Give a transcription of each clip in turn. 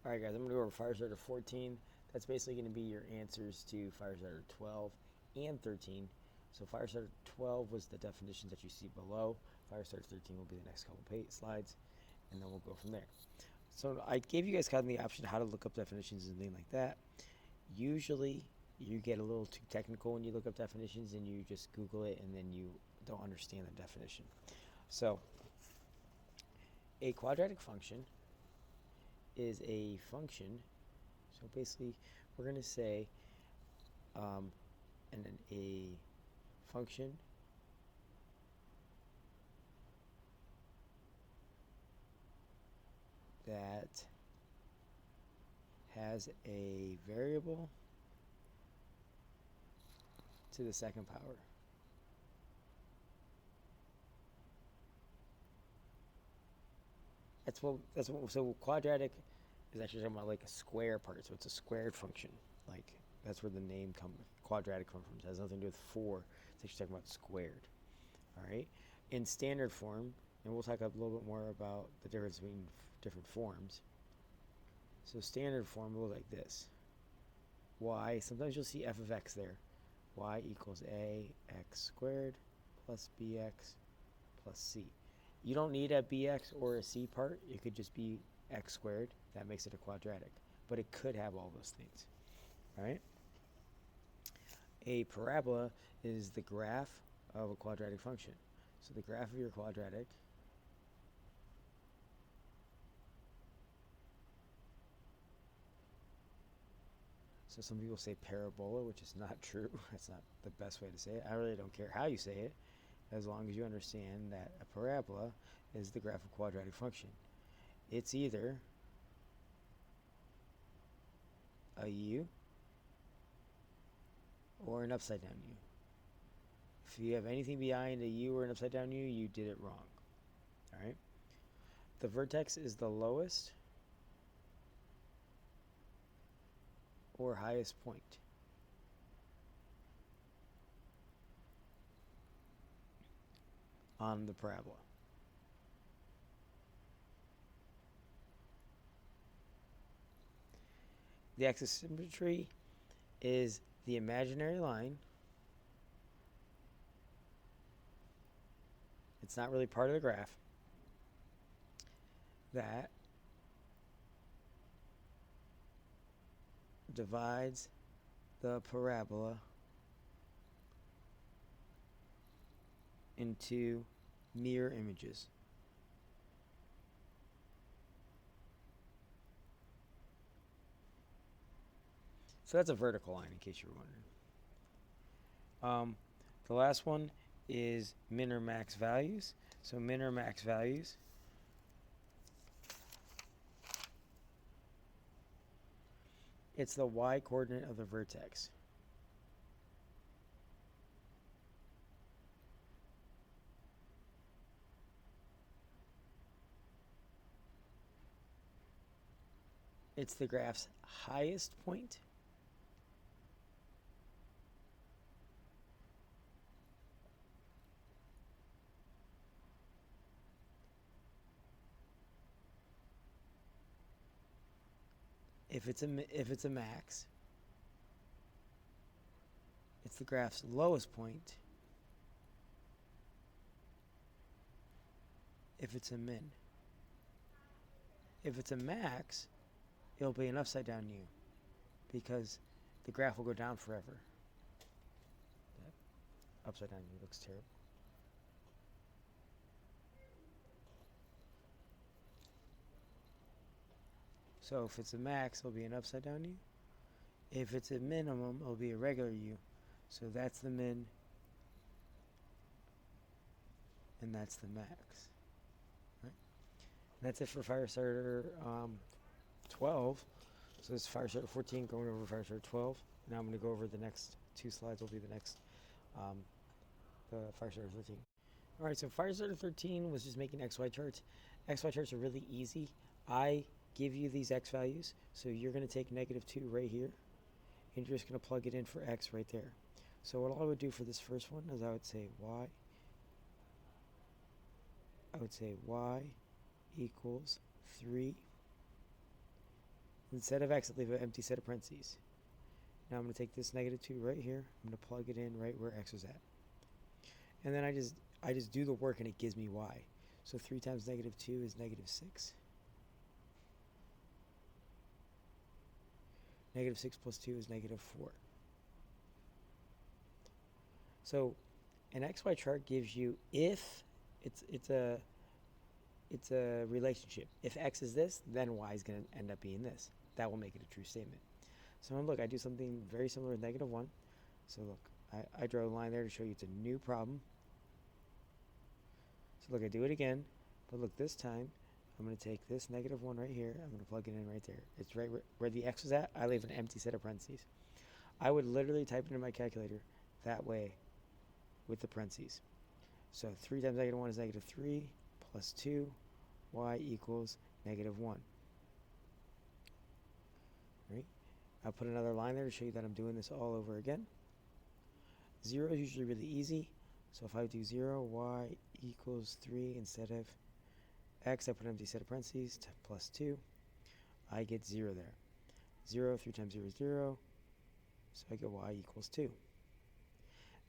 Alright guys, I'm going to go over Firestarter 14. That's basically going to be your answers to Firestarter 12 and 13. So Firestarter 12 was the definitions that you see below. Firestarter 13 will be the next couple slides, and then we'll go from there. So I gave you guys kind of the option how to look up definitions and things like that. Usually you get a little too technical when you look up definitions and you just Google it and then you don't understand the definition. So a quadratic function is a function. So basically, we're going to say and then a function that has a variable to the second power. So quadratic is actually talking about like a square part, so it's a squared function. Like that's where the name quadratic comes from. It has nothing to do with 4. It's actually talking about squared. All right. In standard form, and we'll talk a little bit more about the difference between different forms. So standard form will look like this. Y, sometimes you'll see f of x there. Y equals ax squared plus bx plus c. You don't need a bx or a c part. It could just be x squared. That makes it a quadratic. But it could have all those things. All right? A parabola is the graph of a quadratic function. So the graph of your quadratic so some people say parabola, which is not true. That's not the best way to say it. I really don't care how you say it, as long as you understand that a parabola is the graph of a quadratic function. It's either a u or an upside down u. If you have anything behind a u or an upside down u, you did it wrong. All right? The vertex is the lowest or highest point. On the parabola. The axis of symmetry is the imaginary line. It's not really part of the graph. That divides the parabola into mirror images. So that's a vertical line, in case you were wondering. The last one is min or max values. So min or max values it's the y coordinate of the vertex. It's the graph's highest point if it's a max. It's the graph's lowest point if it's a min. If it's a max, it'll be an upside down u because the graph will go down forever. That upside down u looks terrible. So if it's a max, it'll be an upside down u. If it's a minimum, it'll be a regular u. So that's the min, and that's the max. Right? And that's it for Firestarter 12. So this is Firestarter 14 going over Firestarter 12. Now I'm going to go over the next 2 slides will be the next the Firestarter 13. Alright, so Firestarter 13 was just making XY charts. XY charts are really easy. I give you these X values, so you're going to take -2 right here, and you're just going to plug it in for X right there. So what I would do for this first one is I would say Y equals 3 Instead of x, I leave an empty set of parentheses. Now I'm going to take this negative 2 right here. I'm going to plug it in right where x was at. And then I just do the work and it gives me y. So 3 times negative 2 is negative 6. Negative 6 plus 2 is negative 4. So an XY chart gives you, if it's a relationship. If x is this, then y is going to end up being this. That will make it a true statement. So look, I do something very similar with negative 1. So look, I draw a line there to show you it's a new problem. So look, I do it again, but look, this time I'm going to take this negative 1 right here. I'm going to plug it in right there. It's right where the x was at. I leave an empty set of parentheses. I would literally type it in my calculator that way with the parentheses. So 3 times negative 1 is negative 3 plus 2, y equals negative 1. Right? I'll put another line there to show you that I'm doing this all over again. 0 is usually really easy. So if I do 0, y equals 3 instead of x, I put an empty set of parentheses, plus 2. I get 0 there. 0, 3 times 0 is 0. So I get y equals 2.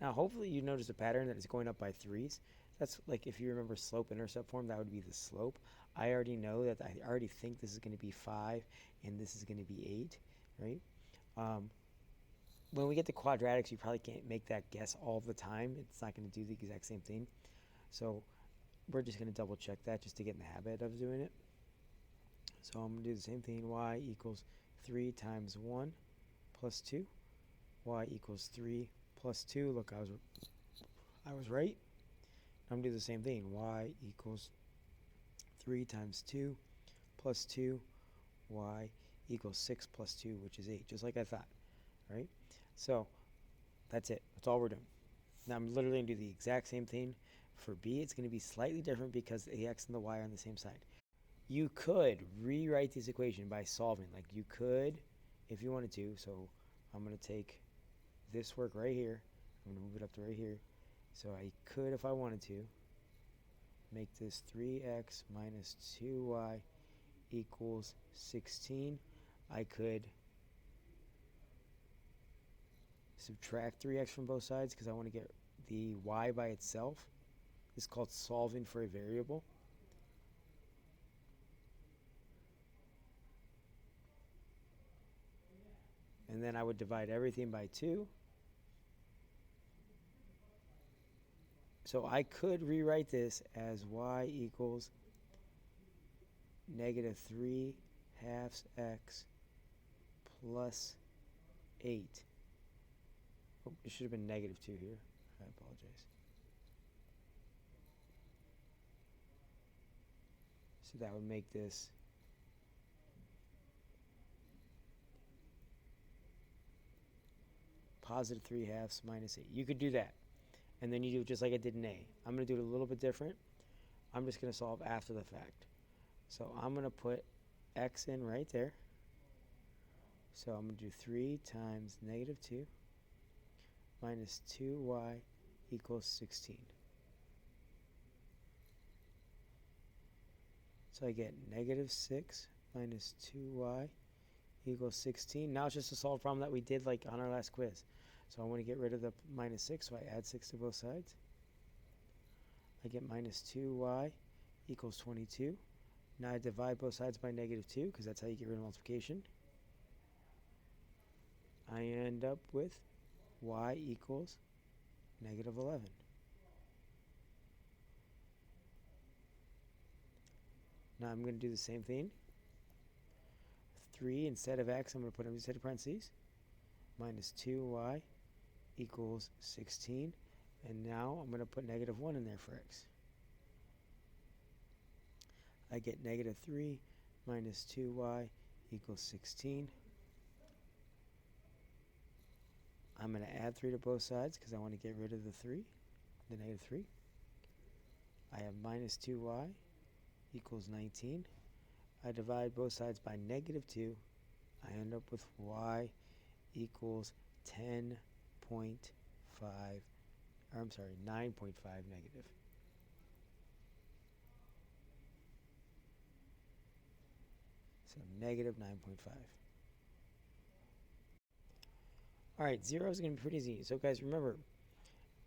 Now, hopefully you notice a pattern that is going up by 3s. That's like if you remember slope-intercept form, that would be the slope. I already know that I already think this is going to be 5 and this is going to be 8, right? When we get to quadratics, you probably can't make that guess all the time. It's not going to do the exact same thing. So we're just going to double check that just to get in the habit of doing it. So I'm going to do the same thing. Y equals 3 times 1 plus 2. Y equals 3 plus 2. Look, I was right. I'm going to do the same thing. Y equals 3 times 2 plus 2. Y equals 6 plus 2, which is 8, just like I thought, right? So that's it. That's all we're doing. Now I'm literally going to do the exact same thing for B. It's going to be slightly different because the x and the y are on the same side. You could rewrite this equation by solving. Like you could, if you wanted to. So I'm going to take this work right here. I'm going to move it up to right here. So I could, if I wanted to, make this 3x minus 2y equals 16. I could subtract 3x from both sides because I want to get the y by itself. This is called solving for a variable. And then I would divide everything by 2. So I could rewrite this as y equals negative 3 halves x plus 8. Oh, it should have been negative 2 here. I apologize. So that would make this positive 3 halves minus 8. You could do that. And then you do it just like I did in A. I'm going to do it a little bit different. I'm just going to solve after the fact. So I'm going to put x in right there. So I'm going to do 3 times negative 2 minus 2y equals 16. So I get negative 6 minus 2y equals 16. Now it's just a solved problem that we did like on our last quiz. So I want to get rid of the minus 6, so I add 6 to both sides. I get minus 2y equals 22. Now I divide both sides by negative 2 because that's how you get rid of multiplication. I end up with y equals negative 11. Now I'm going to do the same thing. 3 instead of x, I'm going to put it instead of parentheses. Minus 2y equals 16. And now I'm going to put negative 1 in there for x. I get negative 3 minus 2y equals 16. I'm going to add 3 to both sides because I want to get rid of the negative 3. I have minus 2y equals 19. I divide both sides by negative 2. I end up with y equals 10.5, or I'm sorry, 9.5 negative. So negative 9.5. All right, 0 is going to be pretty easy. So guys, remember,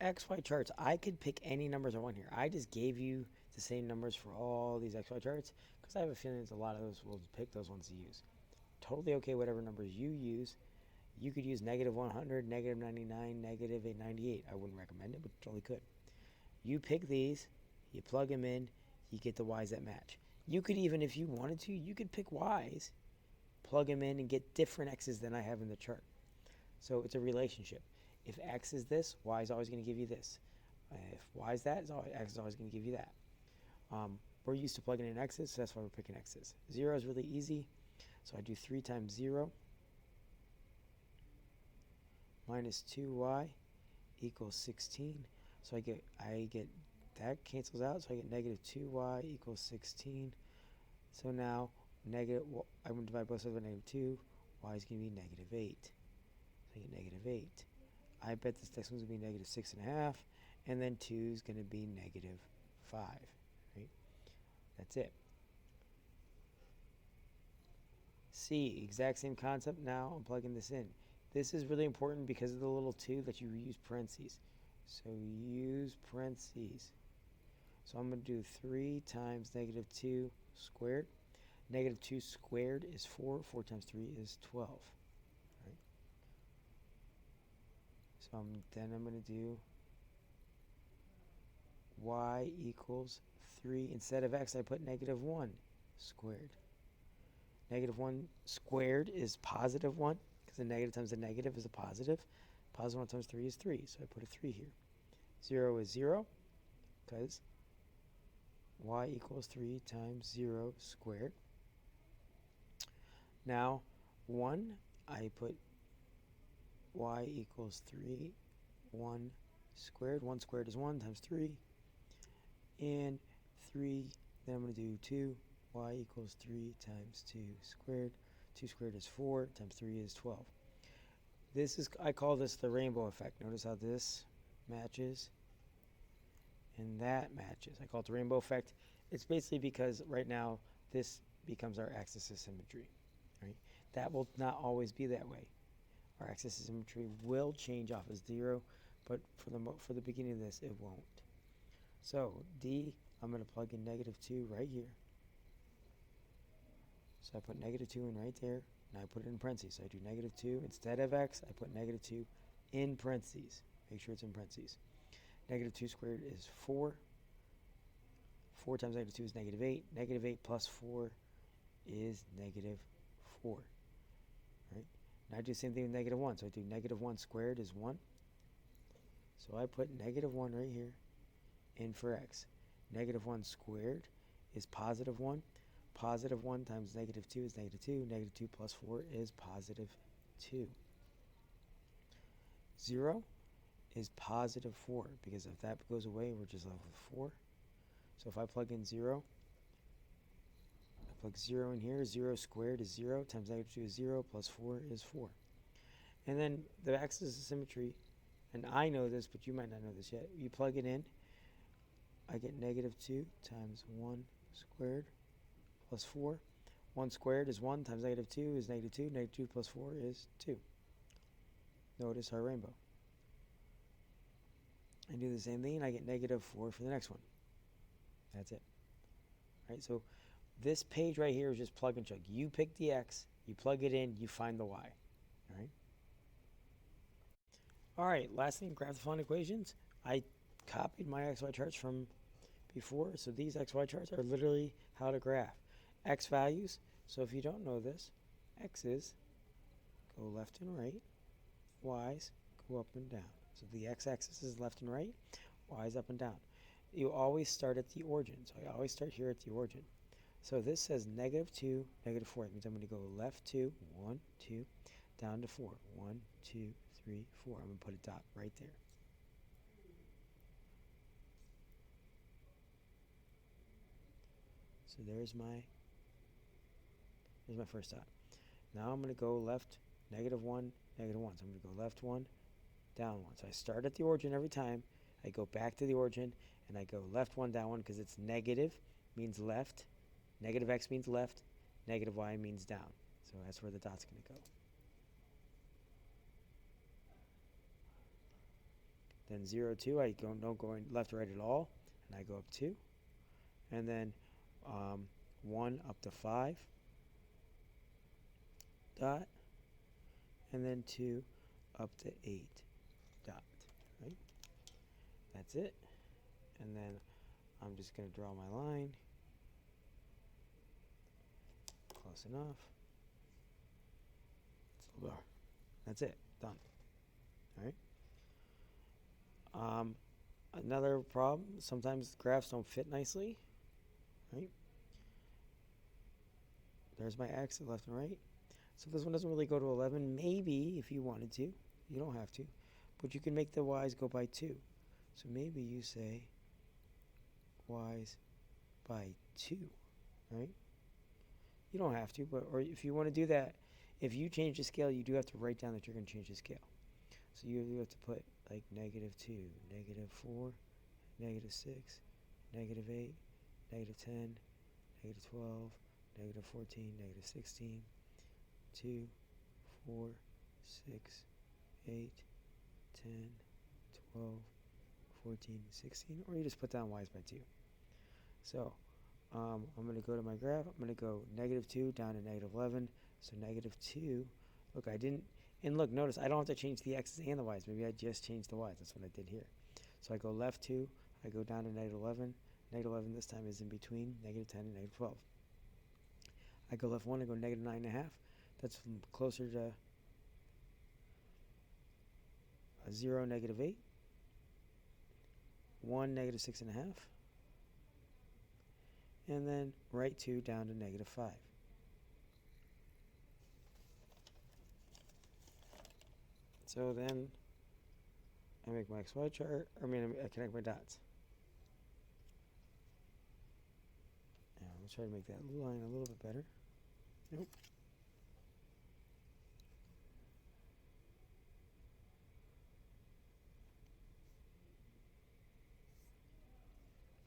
XY charts, I could pick any numbers I want here. I just gave you the same numbers for all these XY charts because I have a feeling that a lot of those will pick those ones to use. Totally okay, whatever numbers you use. You could use negative 100, negative 99, negative 898. I wouldn't recommend it, but totally could. You pick these, you plug them in, you get the Y's that match. You could even, if you wanted to, you could pick Y's, plug them in, and get different X's than I have in the chart. So it's a relationship. If X is this, Y is always going to give you this. If Y is that, X is always going to give you that. We're used to plugging in X's, so that's why we're picking X's. 0 is really easy. So I do 3 times 0 minus 2y equals 16. So I get that cancels out, so I get negative 2y equals 16. So now I'm going to divide both sides by negative 2. Y is going to be negative 8. So I get negative 8. I bet this next one's going to be negative 6.5, and then 2 is going to be negative 5. Right? That's it. C, exact same concept. Now I'm plugging this in. This is really important because of the little 2 that you use parentheses. So use parentheses. So I'm going to do 3 times negative 2 squared. Negative 2 squared is 4. 4 times 3 is 12. Right? So then I'm going to do y equals 3. Instead of x, I put negative 1 squared. Negative 1 squared is positive 1, because a negative times a negative is a positive. Positive 1 times 3 is 3, so I put a 3 here. 0 is 0, because y equals 3 times 0 squared. Now, 1, I put y equals 3, 1 squared. 1 squared is 1 times 3. And 3, then I'm going to do 2. Y equals 3 times 2 squared. 2 squared is 4 times 3 is 12. I call this the rainbow effect. Notice how this matches and that matches. I call it the rainbow effect. It's basically because right now this becomes our axis of symmetry. Right? That will not always be that way. Our axis of symmetry will change off as 0, but for the beginning of this, it won't. So D, I'm going to plug in negative 2 right here. So I put negative 2 in right there, and I put it in parentheses. So I do negative 2. Instead of x, I put negative 2 in parentheses. Make sure it's in parentheses. Negative 2 squared is 4. 4 times negative 2 is negative 8. Negative 8 plus 4 is negative 4. Right? Now I do the same thing with negative 1. So I do negative 1 squared is 1. So I put negative 1 right here in for x. Negative 1 squared is positive 1. Positive 1 times negative 2 is negative 2. Negative 2 plus 4 is positive 2. 0 is positive 4, because if that goes away, we're just left with 4. So if I plug in 0, I plug 0 in here. 0 squared is 0 times negative 2 is 0 plus 4 is 4. And then the axis of symmetry, and I know this, but you might not know this yet. You plug it in, I get negative 2 times 1 squared plus 4. 1 squared is 1 times negative 2 is negative 2. Negative 2 plus 4 is 2. Notice our rainbow. I do the same thing, I get negative 4 for the next one. That's it. Right, so this page right here is just plug and chug. You pick the x, you plug it in, you find the y. All right. All right, last thing, graph the following equations. I copied my XY charts from before, so these XY charts are literally how to graph. X values, so if you don't know this, x's go left and right, y's go up and down. So the x-axis is left and right, y's up and down. You always start at the origin, so I always start here at the origin. So this says negative 2, negative 4. That means I'm going to go left 2, 1, 2, down to 4. 1, 2, 3, 4. I'm going to put a dot right there. So there's my first dot. Now I'm going to go left, negative 1, negative 1. So I'm going to go left 1, down 1. So I start at the origin every time. I go back to the origin, and I go left 1, down 1, because it's negative means left. Negative x means left. Negative y means down. So that's where the dot's going to go. Then 0, 2, I don't go left or right at all, and I go up 2. And then 1 up to 5, dot, and then 2 up to 8, dot, right? That's it. And then I'm just going to draw my line. Close enough. That's it. Done. All right. Another problem, sometimes graphs don't fit nicely, right? There's my x, left and right. So this one doesn't really go to 11. Maybe if you wanted to. You don't have to. But you can make the y's go by 2. So maybe you say y's by 2, right? You don't have to, but or if you want to do that, if you change the scale, you do have to write down that you're going to change the scale. So you have to put like -2, -4, -6, -8, -10, -12, -14, -16, 2, 4, 6, 8, 10, 12, 14, 16, or you just put down y's by 2. So I'm going to go to my graph. I'm going to go -2 down to -11. So -2. Look, I didn't. And look, notice I don't have to change the x's and the y's. Maybe I just changed the y's. That's what I did here. So I go left 2. I go down to -11. -11 this time is in between -10 and -12. I go left 1. I go -9.5. That's closer to 0, -8. 1, -6.5. And then right 2 down to -5. So then I make my XY chart, I connect my dots. Now I'm going to try to make that line a little bit better. Nope.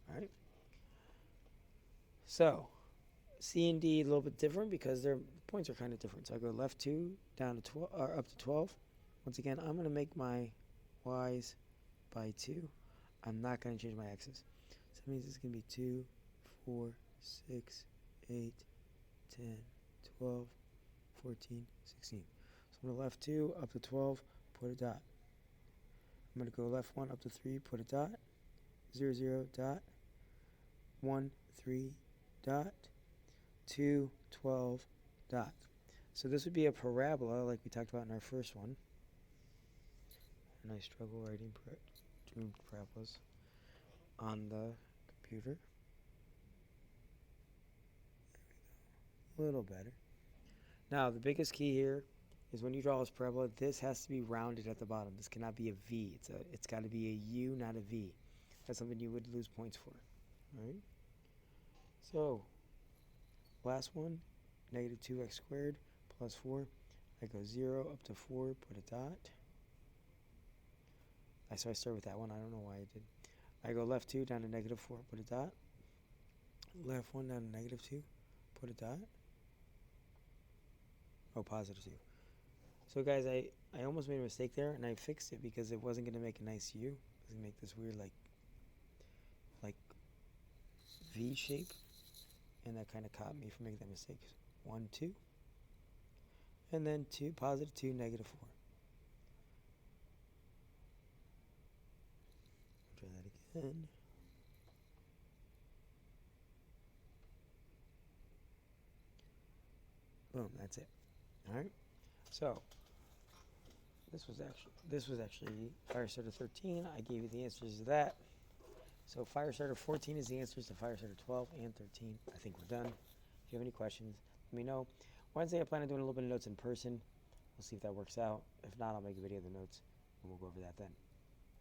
All right. So C and D a little bit different because their points are kind of different. So I go left 2 down to 12 or up to 12. Once again, I'm going to make my y's by 2. I'm not going to change my x's. So that means it's going to be 2, 4, 6, 8, 10, 12, 14, 16. So I'm going to left 2 up to 12, put a dot. I'm going to go left 1 up to 3, put a dot. 0, 0, dot. 1, 3, dot. 2, 12, dot. So this would be a parabola like we talked about in our first one. And I struggle writing parabolas on the computer. A little better. Now the biggest key here is when you draw this parabola, this has to be rounded at the bottom. This cannot be a V. It's got to be a U, not a V. That's something you would lose points for. All right. So last one, -2x squared plus 4. I go 0 up to 4, put a dot. So I start with that one. I don't know why I did. I go left 2 down to -4, put a dot. Left 1 down to -2, put a dot. Oh, +2. So guys, I almost made a mistake there, and I fixed it because it wasn't going to make a nice U. It was going to make this weird like V shape, and that kind of caught me from making that mistake. 1, 2, and then 2, +2, -4. Try that again. Boom, that's it. All right. So this was actually Firestarter 13. I gave you the answers to that. So Firestarter 14 is the answers to Firestarter 12 and 13. I think we're done. If you have any questions, let me know. Wednesday I plan on doing a little bit of notes in person. We'll see if that works out. If not, I'll make a video of the notes and we'll go over that then.